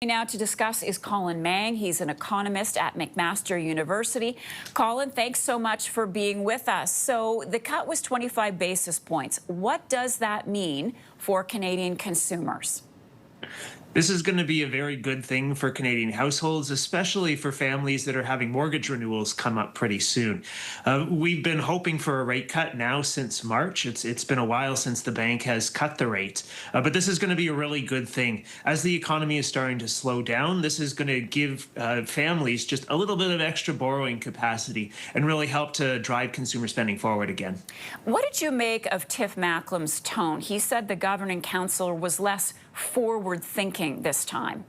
Now to discuss is Colin Mang. He's an economist at McMaster University. Colin, thanks so much for being with us. So the cut was 25 basis points. What does that mean for Canadian consumers? This is going to be a very good thing for Canadian households, especially for families that are having mortgage renewals come up pretty soon. We've been hoping for a rate cut now since March. It's been a while since the bank has cut the rate, but this is going to be a really good thing. As the economy is starting to slow down, this is going to give families just a little bit of extra borrowing capacity and really help to drive consumer spending forward again. What did you make of Tiff Macklem's tone? He said the governing council was less forward-thinking this time.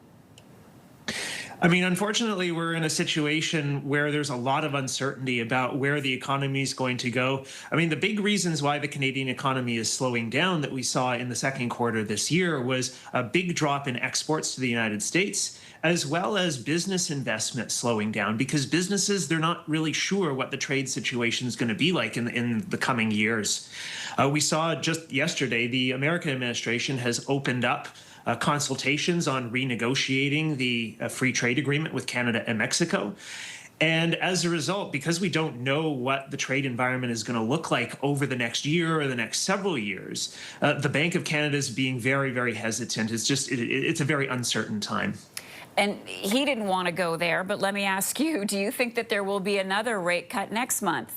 I mean, unfortunately, we're in a situation where there's a lot of uncertainty about where the economy is going to go. I mean, the big reasons why the Canadian economy is slowing down that we saw in the second quarter this year was a big drop in exports to the United States, as well as business investment slowing down, because businesses, they're not really sure what the trade situation is going to be like in the coming years. We saw just yesterday, the American administration has opened up consultations on renegotiating the free trade agreement with Canada and Mexico. And as a result, because we don't know what the trade environment is going to look like over the next year or the next several years, the Bank of Canada is being very, very hesitant. It's a very uncertain time. And he didn't want to go there, but let me ask you, do you think that there will be another rate cut next month?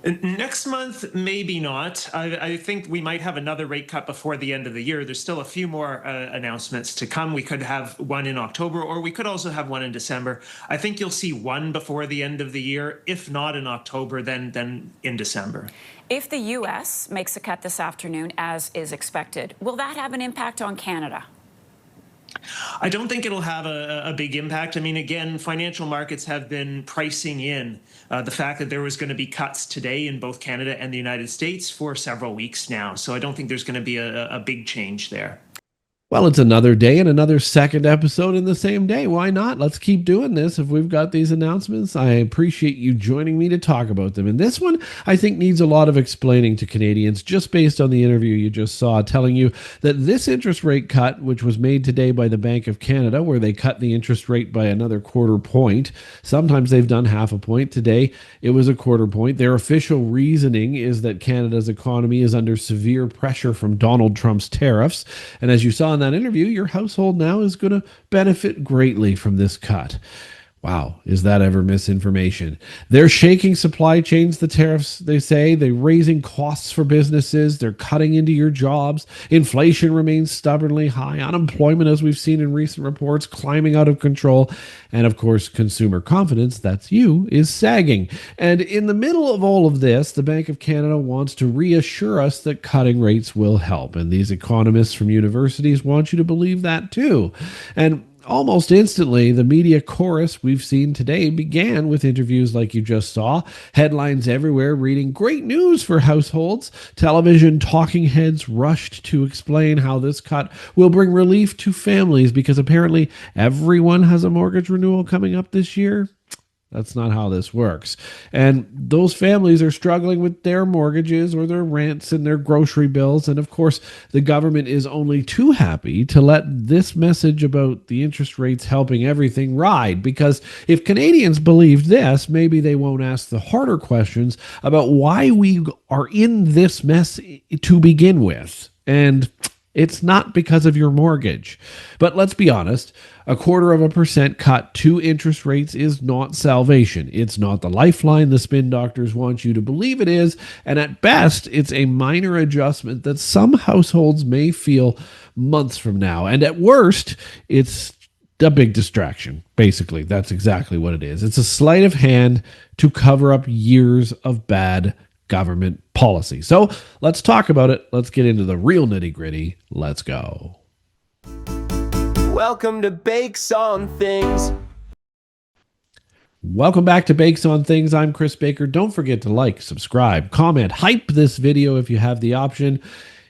Next month, maybe not. I think we might have another rate cut before the end of the year. There's still a few more announcements to come. We could have one in October, or we could also have one in December. I think you'll see one before the end of the year. If not in October, then in December. If the U.S. makes a cut this afternoon, as is expected, will that have an impact on Canada? I don't think it'll have a big impact. I mean, again, financial markets have been pricing in the fact that there was going to be cuts today in both Canada and the United States for several weeks now. So I don't think there's going to be a big change there. Well, it's another day and another second episode in the same day. Why not? Let's keep doing this if we've got these announcements. I appreciate you joining me to talk about them. And this one, I think, needs a lot of explaining to Canadians, just based on the interview you just saw, telling you that this interest rate cut, which was made today by the Bank of Canada, where they cut the interest rate by another quarter point. Sometimes they've done half a point. Today, it was a quarter point. Their official reasoning is that Canada's economy is under severe pressure from Donald Trump's tariffs. And as you saw in that interview, your household now is going to benefit greatly from this cut. Wow, is that ever misinformation? They're shaking supply chains, the tariffs, they say. They're raising costs for businesses. They're cutting into your jobs. Inflation remains stubbornly high. Unemployment, as we've seen in recent reports, climbing out of control. And of course, consumer confidence, that's you, is sagging. And in the middle of all of this, the Bank of Canada wants to reassure us that cutting rates will help. And these economists from universities want you to believe that too. And almost instantly, the media chorus we've seen today began with interviews like you just saw, headlines everywhere reading great news for households. Television talking heads rushed to explain how this cut will bring relief to families because apparently everyone has a mortgage renewal coming up this year. That's not how this works. And those families are struggling with their mortgages or their rents and their grocery bills. And of course, the government is only too happy to let this message about the interest rates helping everything ride. Because if Canadians believed this, maybe they won't ask the harder questions about why we are in this mess to begin with. And it's not because of your mortgage. But let's be honest, 0.25% cut to interest rates is not salvation. It's not the lifeline the spin doctors want you to believe it is. And at best, it's a minor adjustment that some households may feel months from now. And at worst, it's a big distraction. Basically, that's exactly what it is. It's a sleight of hand to cover up years of bad government policy. So let's talk about it. Let's get into the real nitty gritty. Let's go. Welcome to Bakes on Things. Welcome back to Bakes on Things. I'm Chris Baker. Don't forget to like, subscribe, comment, hype this video if you have the option.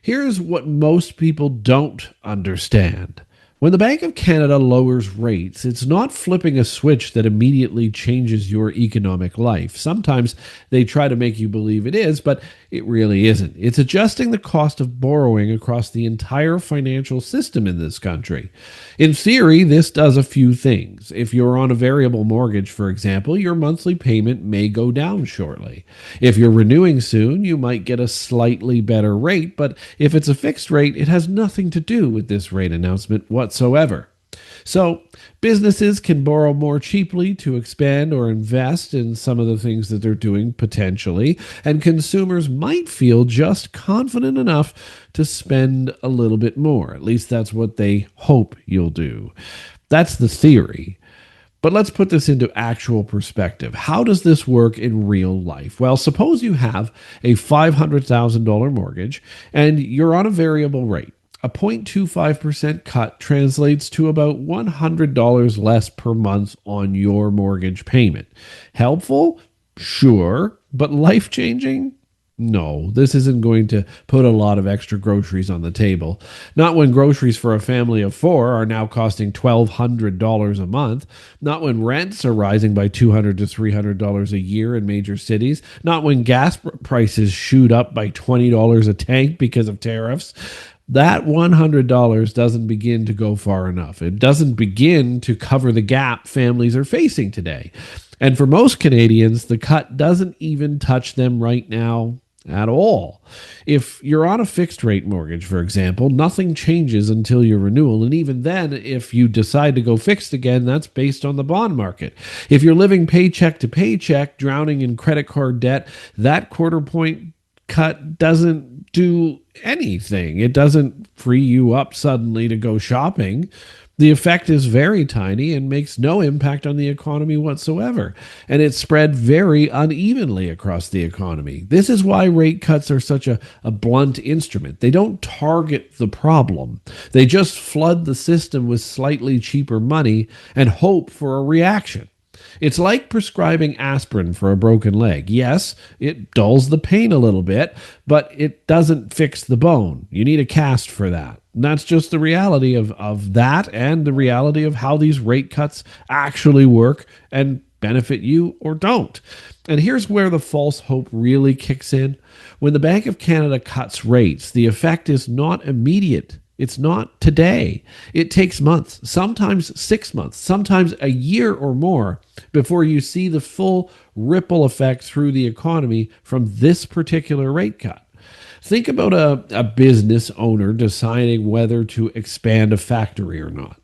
Here's what most people don't understand. When the Bank of Canada lowers rates, it's not flipping a switch that immediately changes your economic life. Sometimes they try to make you believe it is, but it really isn't. It's adjusting the cost of borrowing across the entire financial system in this country. In theory, this does a few things. If you're on a variable mortgage, for example, your monthly payment may go down shortly. If you're renewing soon, you might get a slightly better rate, but if it's a fixed rate, it has nothing to do with this rate announcement whatsoever. So, businesses can borrow more cheaply to expand or invest in some of the things that they're doing potentially, and consumers might feel just confident enough to spend a little bit more. At least that's what they hope you'll do. That's the theory. But let's put this into actual perspective. How does this work in real life? Well, suppose you have a $500,000 mortgage and you're on a variable rate. A 0.25% cut translates to about $100 less per month on your mortgage payment. Helpful? Sure. But life-changing? No, this isn't going to put a lot of extra groceries on the table. Not when groceries for a family of four are now costing $1,200 a month. Not when rents are rising by $200 to $300 a year in major cities. Not when gas prices shoot up by $20 a tank because of tariffs. That $100 doesn't begin to go far enough. It doesn't begin to cover the gap families are facing today. And for most Canadians, the cut doesn't even touch them right now at all. If you're on a fixed rate mortgage, for example, nothing changes until your renewal. And even then, if you decide to go fixed again, that's based on the bond market. If you're living paycheck to paycheck, drowning in credit card debt, that quarter point cut doesn't do anything. It doesn't free you up suddenly to go shopping. The effect is very tiny and makes no impact on the economy whatsoever. And it's spread very unevenly across the economy. This is why rate cuts are such a blunt instrument. They don't target the problem. They just flood the system with slightly cheaper money and hope for a reaction. It's like prescribing aspirin for a broken leg. Yes, it dulls the pain a little bit, but it doesn't fix the bone. You need a cast for that. And that's just the reality of that and the reality of how these rate cuts actually work and benefit you or don't. And here's where the false hope really kicks in. When the Bank of Canada cuts rates, the effect is not immediate. It's not today. It takes months, sometimes 6 months, sometimes a year or more before you see the full ripple effect through the economy from this particular rate cut. Think about a business owner deciding whether to expand a factory or not.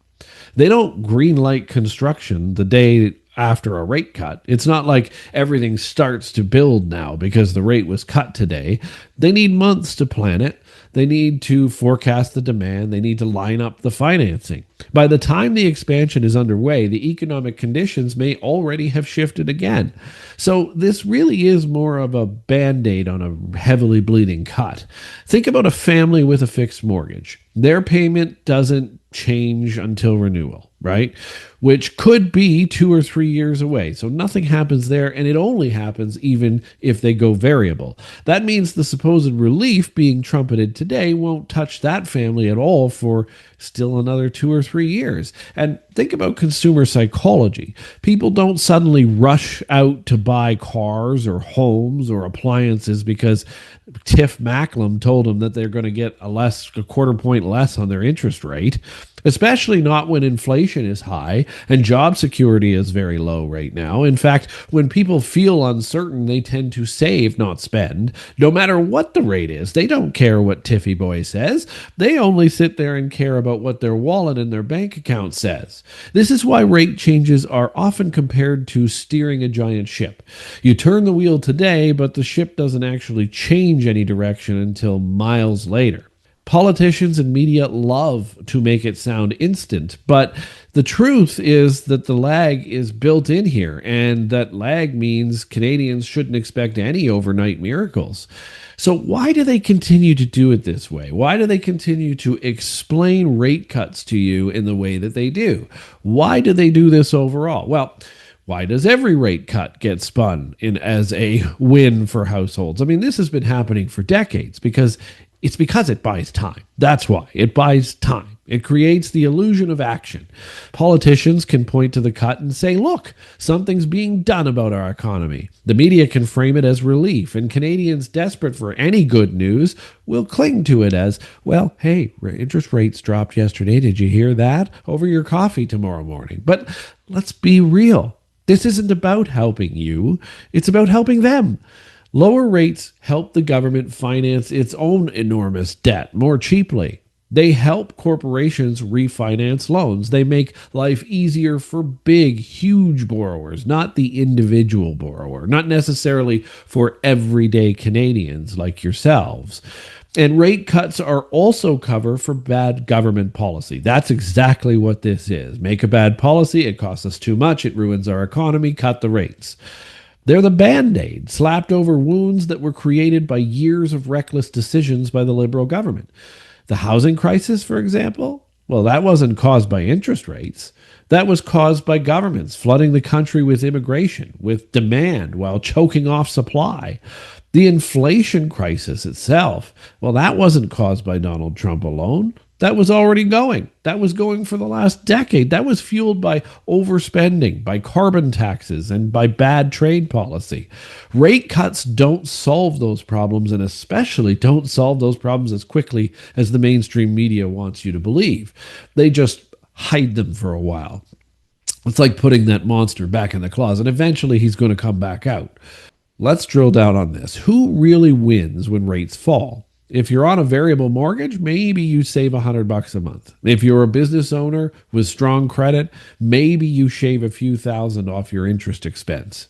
They don't greenlight construction the day after a rate cut. It's not like everything starts to build now because the rate was cut today. They need months to plan it. They need to forecast the demand. They need to line up the financing. By the time the expansion is underway, the economic conditions may already have shifted again. So this really is more of a Band-Aid on a heavily bleeding cut. Think about a family with a fixed mortgage. Their payment doesn't change until renewal, right? Which could be 2 or 3 years away. So nothing happens there, and it only happens even if they go variable. That means the supposed relief being trumpeted today won't touch that family at all for still another 2 or 3 years. And think about consumer psychology. People don't suddenly rush out to buy cars or homes or appliances because Tiff Macklem told them that they're going to get a quarter point less on their interest rate, especially not when inflation is high and job security is very low right now. In fact, when people feel uncertain, they tend to save, not spend. No matter what the rate is, they don't care what Tiffy Boy says. They only sit there and care about what their wallet and their bank account says. This is why rate changes are often compared to steering a giant ship. You turn the wheel today, but the ship doesn't actually change any direction until miles later. Politicians and media love to make it sound instant, but the truth is that the lag is built in here, and that lag means Canadians shouldn't expect any overnight miracles. So why do they continue to do it this way? Why do they continue to explain rate cuts to you in the way that they do? Why do they do this overall? Well, why does every rate cut get spun in as a win for households? I mean, this has been happening for decades because it buys time. That's why. It buys time. It creates the illusion of action. Politicians can point to the cut and say, look, something's being done about our economy. The media can frame it as relief, and Canadians desperate for any good news will cling to it as, well, hey, interest rates dropped yesterday. Did you hear that? Over your coffee tomorrow morning. But let's be real. This isn't about helping you. It's about helping them. Lower rates help the government finance its own enormous debt more cheaply. They help corporations refinance loans. They make life easier for big, huge borrowers, not the individual borrower, not necessarily for everyday Canadians like yourselves. And rate cuts are also cover for bad government policy. That's exactly what this is. Make a bad policy, it costs us too much, it ruins our economy, cut the rates. They're the Band-Aid slapped over wounds that were created by years of reckless decisions by the Liberal government. The housing crisis, for example, well, that wasn't caused by interest rates. That was caused by governments flooding the country with immigration, with demand, while choking off supply. The inflation crisis itself, well, that wasn't caused by Donald Trump alone. That was already going. That was going for the last decade. That was fueled by overspending, by carbon taxes, and by bad trade policy. Rate cuts don't solve those problems, and especially don't solve those problems as quickly as the mainstream media wants you to believe. They just hide them for a while. It's like putting that monster back in the closet. Eventually, he's going to come back out. Let's drill down on this. Who really wins when rates fall? If you're on a variable mortgage, maybe you save $100 a month. If you're a business owner with strong credit, maybe you shave a few thousand off your interest expense.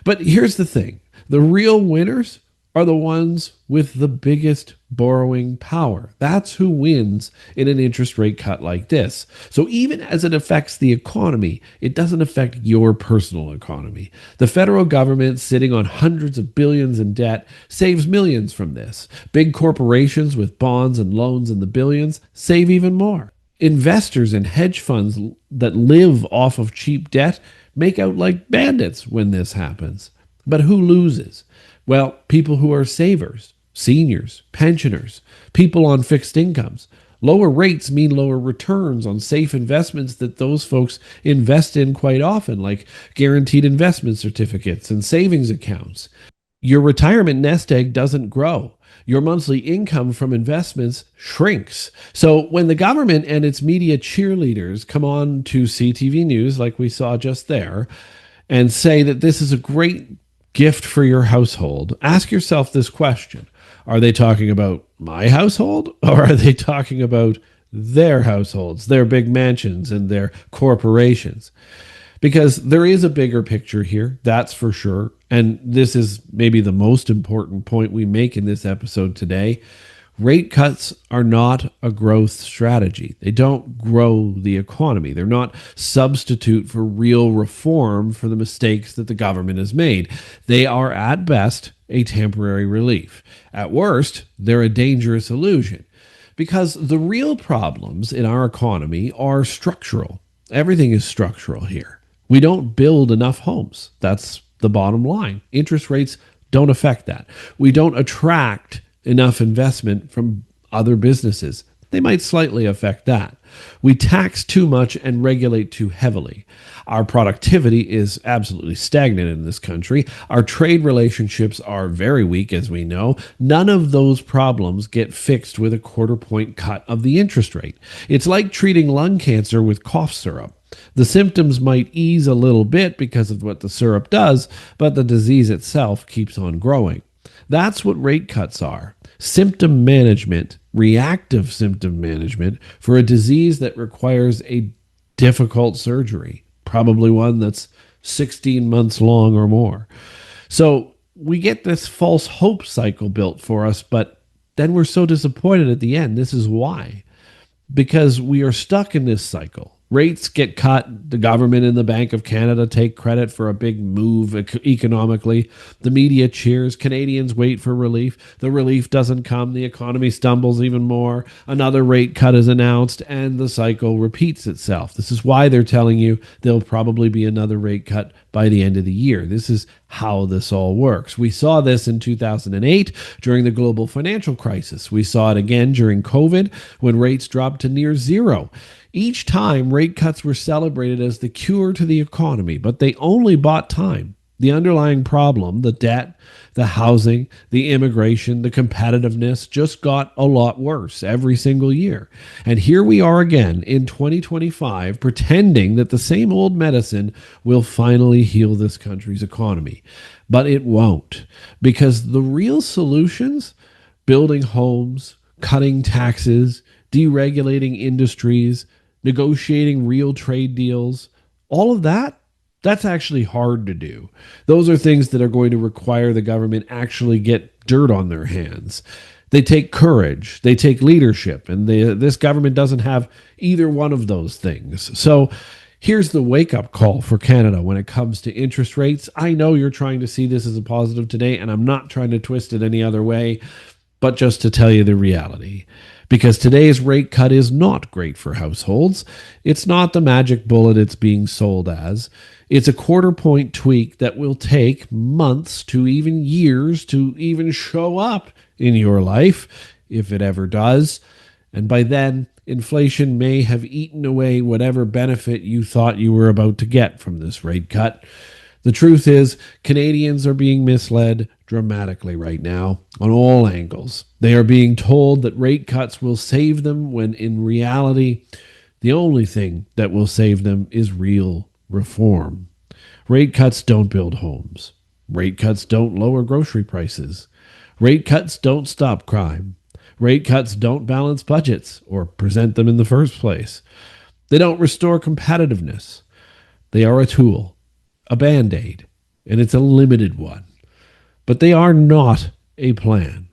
But here's the thing. The real winners are the ones with the biggest borrowing power. That's who wins in an interest rate cut like this. So even as it affects the economy, it doesn't affect your personal economy. The federal government, sitting on hundreds of billions in debt, saves millions from this. Big corporations with bonds and loans in the billions save even more. Investors in hedge funds that live off of cheap debt make out like bandits when this happens. But who loses? Well, people who are savers, seniors, pensioners, people on fixed incomes. Lower rates mean lower returns on safe investments that those folks invest in quite often, like guaranteed investment certificates and savings accounts. Your retirement nest egg doesn't grow. Your monthly income from investments shrinks. So when the government and its media cheerleaders come on to CTV News, like we saw just there, and say that this is a great gift for your household, ask yourself this question. Are they talking about my household, or are they talking about their households, their big mansions and their corporations? Because there is a bigger picture here, that's for sure. And this is maybe the most important point we make in this episode today. Rate cuts are not a growth strategy. They don't grow the economy. They're not substitute for real reform for the mistakes that the government has made. They are, at best, a temporary relief. At worst, they're a dangerous illusion. Because the real problems in our economy are structural. Everything is structural here. We don't build enough homes. That's the bottom line. Interest rates don't affect that. We don't attract enough investment from other businesses. They might slightly affect that. We tax too much and regulate too heavily. Our productivity is absolutely stagnant in this country. Our trade relationships are very weak, as we know. None of those problems get fixed with a quarter-point cut of the interest rate. It's like treating lung cancer with cough syrup. The symptoms might ease a little bit because of what the syrup does, but the disease itself keeps on growing. That's what rate cuts are. Symptom management, reactive symptom management for a disease that requires a difficult surgery, probably one that's 16 months long or more. So we get this false hope cycle built for us, but then we're so disappointed at the end. This is why. Because we are stuck in this cycle. Rates get cut. The government and the Bank of Canada take credit for a big move economically. The media cheers. Canadians wait for relief. The relief doesn't come. The economy stumbles even more. Another rate cut is announced, and the cycle repeats itself. This is why they're telling you there'll probably be another rate cut by the end of the year. This is how this all works. We saw this in 2008 during the global financial crisis. We saw it again during COVID when rates dropped to near zero. Each time, rate cuts were celebrated as the cure to the economy, but they only bought time. The underlying problem, the debt, the housing, the immigration, the competitiveness, just got a lot worse every single year. And here we are again in 2025, pretending that the same old medicine will finally heal this country's economy. But it won't, because the real solutions, building homes, cutting taxes, deregulating industries, negotiating real trade deals, all of that, that's actually hard to do. Those are things that are going to require the government actually get dirt on their hands. They take courage, they take leadership, and this government doesn't have either one of those things. So here's the wake-up call for Canada when it comes to interest rates. I know you're trying to see this as a positive today, and I'm not trying to twist it any other way, but just to tell you the reality. Because today's rate cut is not great for households. It's not the magic bullet it's being sold as. It's a quarter-point tweak that will take months to even years to even show up in your life, if it ever does. And by then, inflation may have eaten away whatever benefit you thought you were about to get from this rate cut. The truth is, Canadians are being misled dramatically right now on all angles. They are being told that rate cuts will save them when in reality, the only thing that will save them is real reform. Rate cuts don't build homes. Rate cuts don't lower grocery prices. Rate cuts don't stop crime. Rate cuts don't balance budgets or present them in the first place. They don't restore competitiveness. They are a tool. A band-aid, and it's a limited one. But they are not a plan.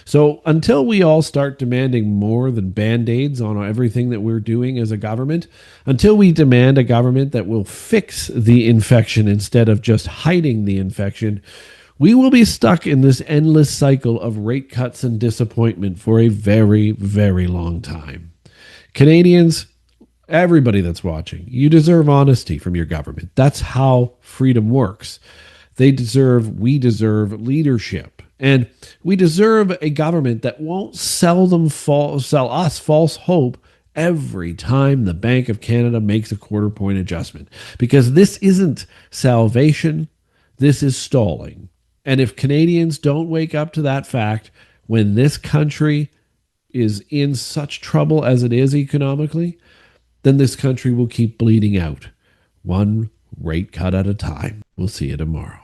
So until we all start demanding more than band-aids on everything that we're doing as a government, until we demand a government that will fix the infection instead of just hiding the infection, we will be stuck in this endless cycle of rate cuts and disappointment for a very, very long time. Canadians, everybody that's watching, you deserve honesty from your government. That's how freedom works. We deserve leadership. And we deserve a government that won't sell us false hope every time the Bank of Canada makes a quarter-point adjustment. Because this isn't salvation, this is stalling. And if Canadians don't wake up to that fact when this country is in such trouble as it is economically, then this country will keep bleeding out, one rate cut at a time. We'll see you tomorrow.